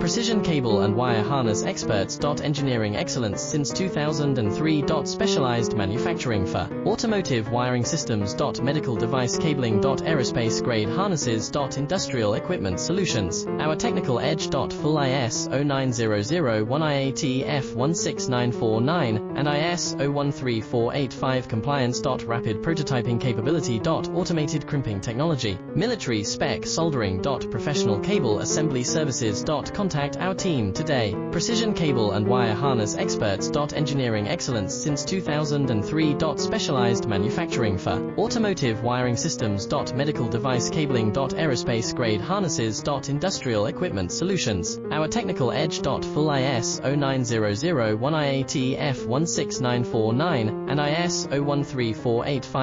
Precision cable and wire harness experts. Engineering excellence since 2003. Specialized manufacturing for automotive wiring systems. Medical device cabling. Aerospace grade harnesses. Industrial equipment solutions. Our technical edge. Full ISO 9001 IAT F16949 and ISO 13485 compliance. Rapid prototyping capability. Automated crimping technology. Military spec soldering. Professional cable assembly services. Contact our team today. Precision cable and wire harness experts. Engineering excellence since 2003. Specialized manufacturing for automotive wiring systems. Medical device cabling. Aerospace grade harnesses. Industrial equipment solutions. Our technical edge. Full ISO 9001 IAT F16949 and ISO 13485